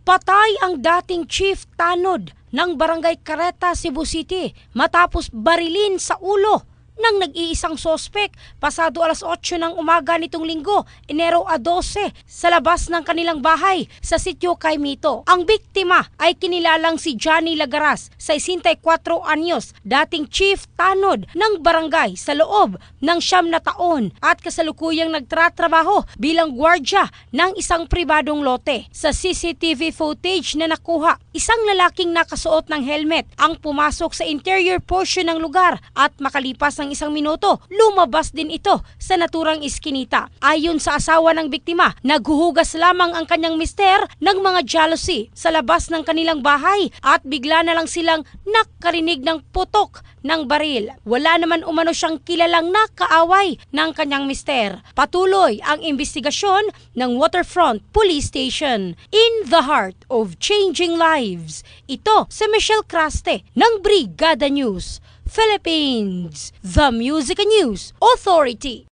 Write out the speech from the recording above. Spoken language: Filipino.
Patay ang dating Chief Tanod ng Barangay Careta, Cebu City matapos barilin sa ulo ng nag-iisang sospek pasado alas 8 ng umaga nitong linggo, Enero 12, sa labas ng kanilang bahay sa sitio Caimito. Ang biktima ay kinilalang si Johnny Lagaras, 64 anyos, dating Chief Tanod ng barangay sa loob ng 9 na taon at kasalukuyang nagtratrabaho bilang gwardya ng isang pribadong lote. Sa CCTV footage na nakuha, isang lalaking nakasuot ng helmet ang pumasok sa interior portion ng lugar at makalipas ng isang minuto, lumabas din ito sa naturang iskinita. Ayon sa asawa ng biktima, naghuhugas lamang ang kanyang mister ng mga jealousy sa labas ng kanilang bahay at bigla na lang silang nakarinig ng putok ng baril. Wala naman umano siyang kilalang nakaaway ng kanyang mister. Patuloy ang investigasyon ng Waterfront Police Station. In the heart of changing lives, ito si Michelle Craste ng Brigada News Philippines, the Music News Authority.